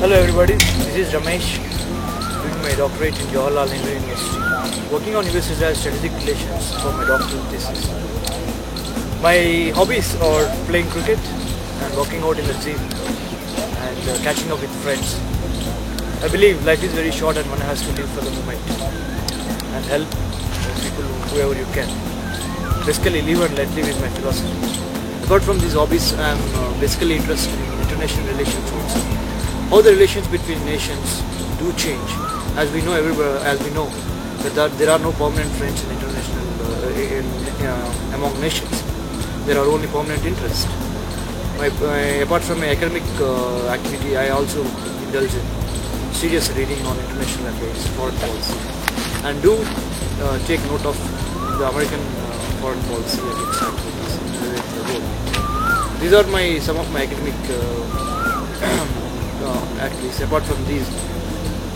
Hello everybody, this is Ramesh, doing my doctorate in Jawaharlal Nehru University, working on US Israel strategic relations for my doctoral thesis. My hobbies are playing cricket and working out in the gym and catching up with friends. I believe life is very short and one has to live for the moment and help people whoever you can. Basically live and let live is my philosophy. Apart from these hobbies, I am basically interested in international relations also. How the relations between nations do change. As we know that there are no permanent friends in international among nations. There are only permanent interests. Apart from my academic activity, I also indulge in serious reading on international affairs, foreign policy, and do take note of the American foreign policy and its activities. These are some of my academic activities. Apart from these,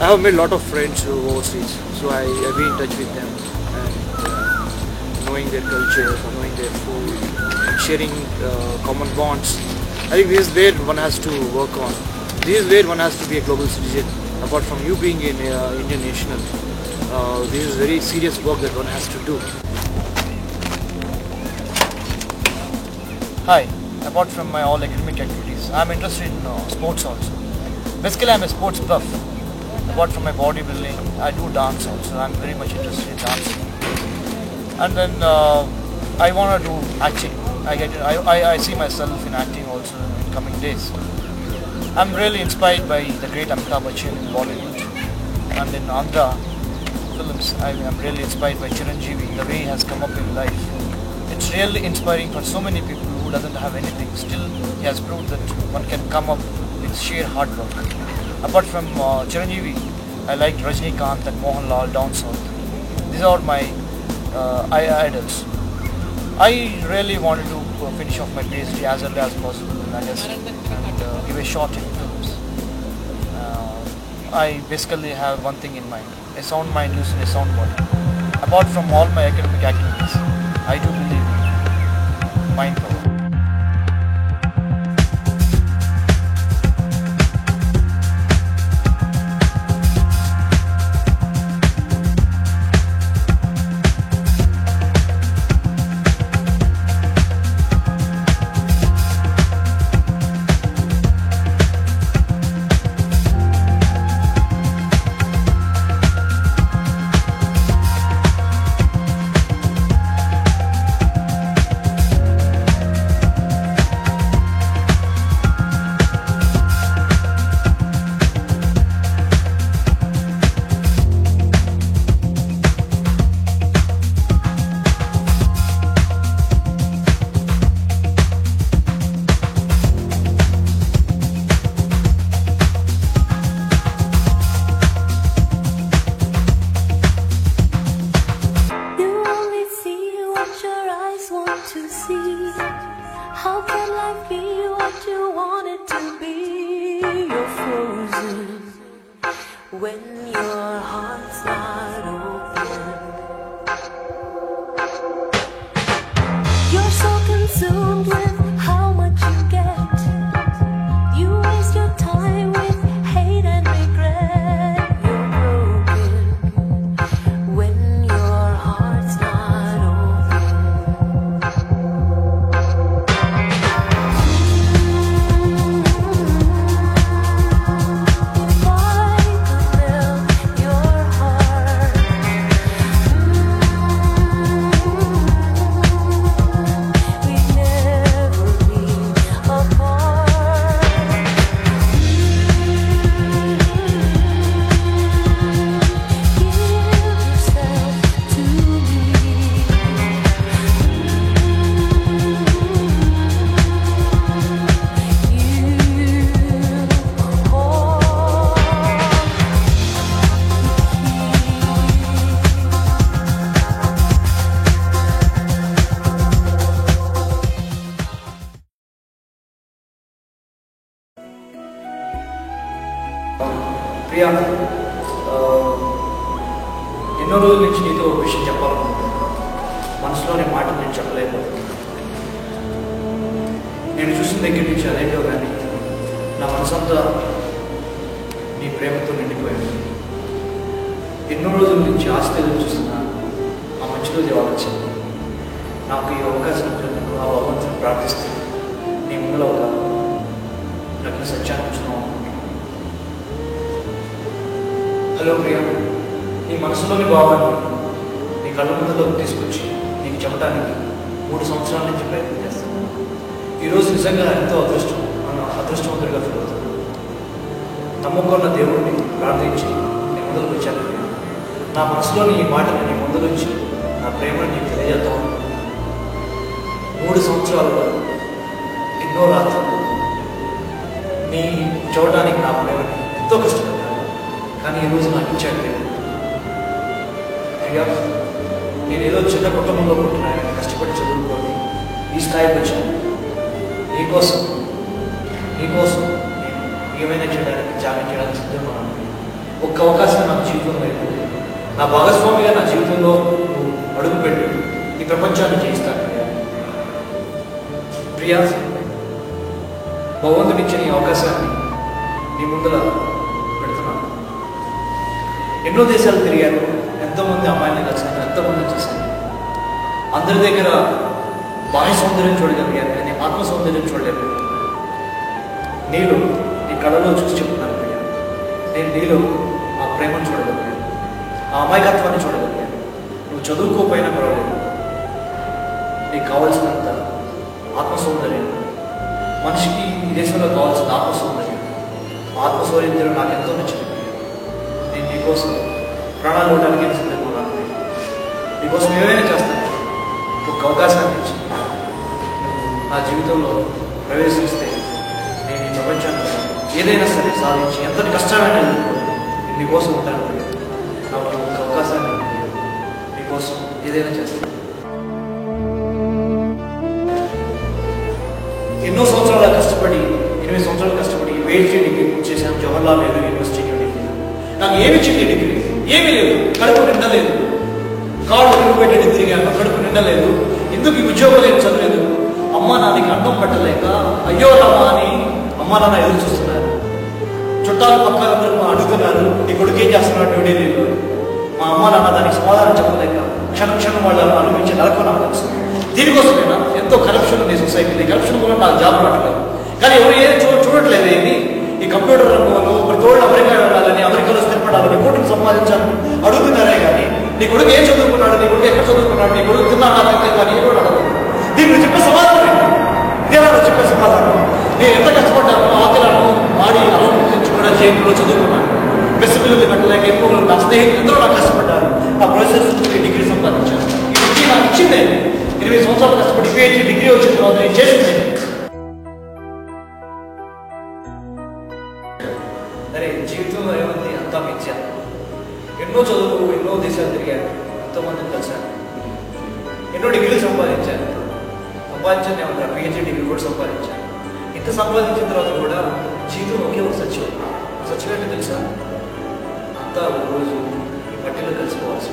I have made a lot of friends overseas, so I be in touch with them and knowing their culture, knowing their food, sharing common bonds. I think this is where one has to work on. This is where one has to be a global citizen. Apart from you being an Indian national, this is very serious work that one has to do. Hi, apart from my all academic activities, I am interested in sports also. Basically, I am a sports buff. Apart from my bodybuilding, I do dance also. I am very much interested in dancing. And then I want to do acting. I see myself in acting also in coming days. I am really inspired by the great Amitabh Bachchan in Bollywood, and in Andhra films. I am really inspired by Chiranjeevi, the way he has come up in life. It's really inspiring for so many people who doesn't have anything. Still, he has proved that one can come up with sheer hard work. Apart from Chiranjeevi, I liked Rajinikanth and Mohanlal down south. These are my idols. I really wanted to finish off my PhD as early as possible in August and give a shot in films. I basically have one thing in mind: a sound mind lives in a sound body. Apart from all my academic activities, I do believe in mind power. How can life be what you want it to be? You're frozen when your heart's not open. You're so consumed with how much you get. You waste your time with hate and regret. You're broken when your heart's not open. Priya, ఎన్నో రోజుల నుంచి నీతో ఒక విషయం చెప్పాలనుకుంటున్నాను. మనసులోని మాట నేను చెప్పలేకపోతున్నాను. నేను చూసిన దగ్గర నుంచి అదేంటో కానీ నా మనసంతా నీ ప్రేమతో నిండిపోయాను. ఎన్నో రోజుల నుంచి ఆశతో చూస్తున్నాను. ఆ మంచి రోజు వచ్చింది. నాకు ఈ అవకాశం ఇచ్చినందుకు ఆ భగవంతుని ప్రార్థిస్తూ నీ ముందులో ఒక నగ్న సత్యాన్ని ఉంచుతున్నాను. హలో ప్రియా, నీ మనసులోని భావాన్ని నీ కళ్ళ ముందులోకి తీసుకొచ్చి నీకు చెప్పడానికి 3 సంవత్సరాల నుంచి ప్రయత్నం చేస్తాను. ఈరోజు నిజంగా ఎంతో అదృష్టవంతుడిగా ఫీల్ అవుతున్నాను. నమ్మకం దేవుడిని ప్రార్థించి నీ ముందుకు వచ్చాను. నా మనసులోని ఈ మాటని నీ ముందు నుంచి నా ప్రేమను నీకు తెలియజేద్దాం. 3 సంవత్సరాలుగా ఎన్నో రాత్రులు నీ చూడడానికి నా ప్రేమని ఎంతో కష్టపడ్డాను. కానీ ఈరోజు నాకు ఇచ్చాడు దేవుడు. ప్రియా, నేను ఏదో చిన్న కుటుంబంలో పుట్టిన కష్టపడి చదువుకొని ఈ స్థాయికి వచ్చాను. నీకోసం నేను ఏమైనా చేయడానికి త్యాగం చేయడానికి సిద్ధంగా ఉన్నాను. ఒక్క అవకాశం నా జీవితంలో అయిపోయింది. నా భాగస్వామిగా నా జీవితంలో నువ్వు అడుగుపెట్టి ఈ ప్రపంచాన్ని జయిస్తాను. ప్రియా, భగవంతుడు ఇచ్చిన ఈ అవకాశాన్ని నీ ముందర పెడుతున్నాను. ఎన్నో దేశాలు తిరిగాను, ఎంతోమంది అమ్మాయిని కలిసాను, ఎంతోమంది చూశాను. అందరి దగ్గర బాహ్య సౌందర్యం చూడగలిగాను, కానీ ఆత్మ సౌందర్యం చూడలేదు. నీలో నీ కళలో చూసి చెప్తున్నాను ప్రియా, నేను నీలో ఆ ప్రేమను చూడగలిగాను, ఆ అమాయకత్వాన్ని చూడగలిగాను. నువ్వు చదువుకోకపోయినా పర్వాలేదు, నీకు కావాల్సినంత ఆత్మ సౌందర్యం, మనిషికి ఈ దేశంలో కావాల్సిన ఆత్మ సౌందర్యం, ఆత్మ సౌందర్యం నాకు ఎంతో నచ్చింది. నేను నీకోసం ప్రాణాలు ఇవ్వడానికి సిద్ధంగా ఉన్నాను. నీకోసం ఏమైనా చేస్తాను. ఒక అవకాశాన్ని ఇచ్చి నా జీవితంలో ప్రవేశిస్తే నేను ఈ ప్రపంచాన్ని ఏదైనా సరే సాధించి ఎంతటి కష్టాలైనా నీకోసం ఉంటాను. నాకు ఒక అవకాశాన్ని నీకోసం ఏదైనా చేస్తాను. ఎన్నో సంవత్సరాలు కష్టపడి 8 సంవత్సరాలు కష్టపడి PhD డిగ్రీ పూర్తి చేశాను జవహర్లాల్ నెహ్రూ యూనివర్సిటీ డిగ్రీ. నాకు ఏమి ఇచ్చింది డిగ్రీ? ఏమీ లేదు. కడుపు నిండలేదు. కాళ్ళు నిండిపెట్టి తిరిగాను, కడుపు నిండలేదు. ఎందుకు ఈ ఉద్యోగం లేదు, చదవలేదు. అమ్మ నాన్నకి అన్నం పట్టలేక అయ్యో రామా అని అమ్మ నాన్న ఎదురు చూస్తున్నారు. చుట్టాలు పక్కన అడుగుతున్నారు, నీ కొడుకు ఏం చేస్తున్నాడు డ్యూటీలో. మా అమ్మ నాన్న దానికి సమాధానం చెప్పలేక క్షణం వాళ్ళను అనుభవించి నరకం నాకు తెలుసు. దీనికోసమైనా ఎంతో కరప్షన్ ఉంది సొసైటీలో. కరప్షన్ కూడా నాకు జాబ్ రావట్లేదు. కానీ ఎవరు ఏది చూడట్లేదు. ఏంటి ఈ కంప్యూటర్ రంగంలో ప్రతి వాళ్ళు అమెరికా వెళ్ళాలని, అమెరికాలో స్థిరపడాలని, కోటిని సంపాదించాలని అడుగుతున్నారే కానీ నీ కొడుకు ఏం చదువుకున్నాడు, నీ కొడుకు ఎక్కడ చదువుకున్నాడు, నీ కొడుకు తిన్నాడా కానీ ఏ కూడా అడగదు. దీన్ని చెప్పే సమాధానం ఏంటి? ఇదేనా చెప్పే సమాధానం? నేను ఎంత కష్టపడ్డాను, ఆకలను మాడి అలం గురించి కూడా జైల్లో చదువుకున్నాను. మెస్ బిల్లులు కట్టలేక ఎక్కువ నా స్నేహితులు ఎంతో నాకు కష్టపడ్డారు. నా ప్రొఫెసర్స్ డిగ్రీ సంపాదించాను. ఈ డిగ్రీ నాకు ఇచ్చిందే 8 సంవత్సరాలు కష్టపడి PhD డిగ్రీ వచ్చిన తర్వాత నేను చేసింది. అరే జీవితంలో ఏమంది అంతా మించాను. ఎన్నో చదువులు, ఎన్నో దేశాలు తిరిగాను, ఎంతోమందిని కలిశాను, ఎన్నో డిగ్రీలు సంపాదించాను ఏమంటారు PhD డిగ్రీ కూడా సంపాదించాను. ఇంత సంపాదించిన తర్వాత కూడా జీవితం ఒకే ఒక సత్యం. సత్యం ఏంటో తెలుసా? అంతా ఒకరోజు ఈ మట్టిలో కలిసిపోవాల్సి.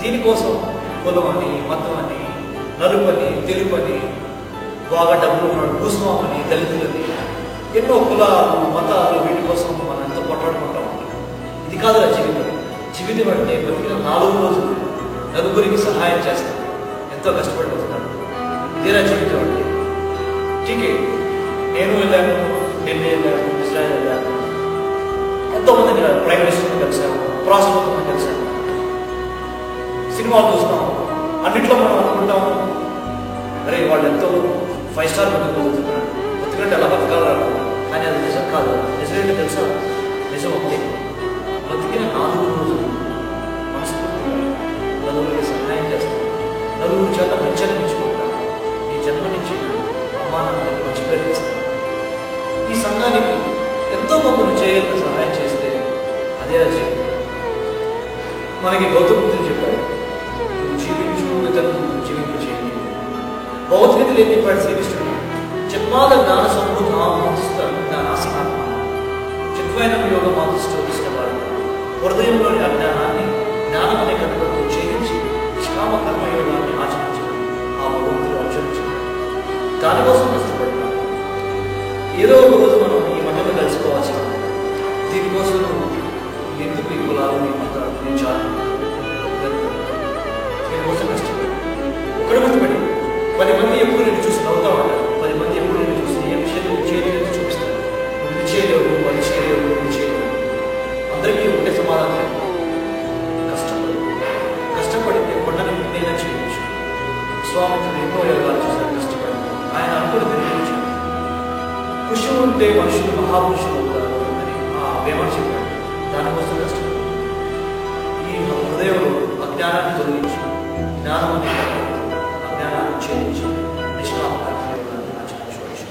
దీనికోసం కులం అని, మతం అని, నలుపని, తెలుపని, బాగా డబ్బులు ఉన్నాడు భూస్వామని, దళితులని, ఎన్నో కులాలు, మతాలు, వీటి కోసం మనం ఎంతో కొట్లాడుకుంటాం. ఇది కాదు ఆ జీవితం. జీవితం అంటే బతికిన 4 రోజులు నలుగురికి సహాయం చేస్తాం, ఎంతో కష్టపడిపోతున్నాను. ఇదేనా జీవితం అంటే? ఠీకే, నేను వెళ్ళాను, ఢిల్లీ వెళ్ళాను, ఇజ్రాయల్ వెళ్ళాను, ఎంతోమందిని ప్రైమ్ మినిస్టర్ని కలిసాము, రాష్ట్రపతిని కలిసాము, సినిమాలు చూస్తాము. అన్నింటిలో మనం అనుకుంటాము అరే వాళ్ళు ఎంతో 5 స్టార్ మంది బతుకుతున్నారు, బతుకంటే అలా బతకాలను. కానీ అది నిజం కాదు. నిజం ఏంటో తెలుసా? నిజం ఒకటి, బతికిన 4 రోజులు మనస్ఫూర్తిగా నలుగురికి సహాయం చేస్తాం, నలుగురు చేత మంచిగా మెచ్చుకుంటాం. ఈ జన్మ నుంచి అమ్మా నాన్నకి మంచి పేరు చేస్తాం. ఈ సంఘానికి ఎంతో మందిని చేయగలిగిన సహాయం చేస్తే అదే జీవితం. మనకి గౌతమ బుద్ధుడు చెప్పాడు, జీవించు ఇతరులను జీవింపు చేయండి. భగవద్గీతలు ఏం చెప్పాడు శ్రీకృష్ణుడు? జన్మాల జ్ఞాన సమృద్ధ జ్ఞానాసనాత్మ చిత్వైన యోగ మాతృష్టవాడు. హృదయంలోని అజ్ఞానాన్ని జ్ఞానం అనే కనుగొంటూ చేయించి నిష్కామ కర్మయోగాన్ని ఆచరించాడు ఆ భగవంతుడు ఆచరించాడు. దానికోసం కష్టపడ్డాడు. ఏదో ఒక రోజు మనం ఈ మఠంలో కలిసిపోవాల్సిన దీనికోసం ఎందుకు ఈ కులాలు మీ మతాలు మీ జాతులు దీనికోసం కష్టపడి ఒకటి గుర్తుపెట్టి 10 మంది ఎప్పుడు నేను చూసి నవ్వుతా ఉంటారు. 10 మంది ఎప్పుడు నేను చూసి ఏ విషయం చేయలేదు చూపిస్తాను. నువ్వు చేయలేవు, వాళ్ళు చేయలేవు, నువ్వు చేయలేవు. అందరికీ ఉండే సమాధానం కష్టపడితే కొండని ముందేలా చేయవచ్చు. స్వామితుడు ఎన్నో యోగాలు చేశారు కష్టపడి. ఆయన అనుకుని నిర్మించారు. కృషి ఉంటే మనుషులు మహాపురుషులు అవుతారు అని వేమన చెప్పారు. దానికోసం కష్టపడి ఈ హృదయంలో అజ్ఞానాన్ని తొలగించి జ్ఞానం అనే అజ్ఞానాన్ని ఛేదించి నిష్కామకార్యాలను ఆచరించవచ్చు.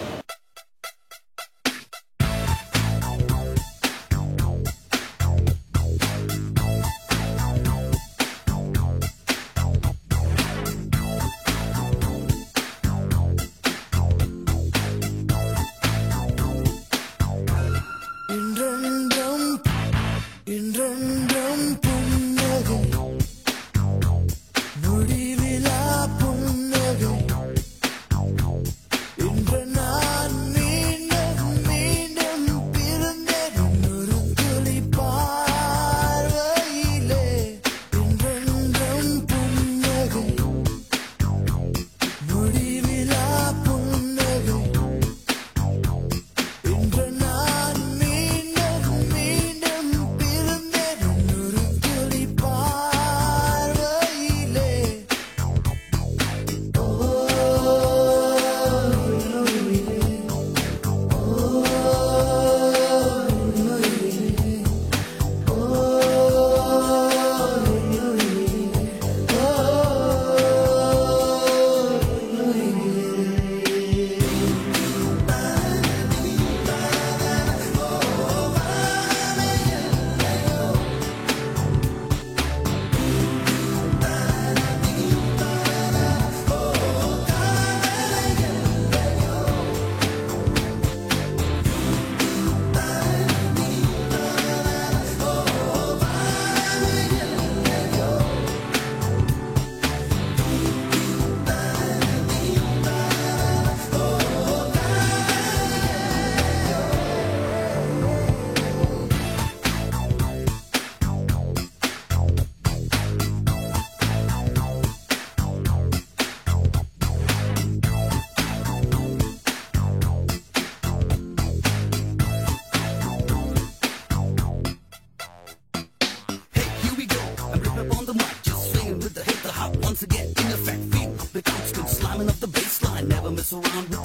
Once again, in effect, feel the constant slamming of the bass line. Never mess around with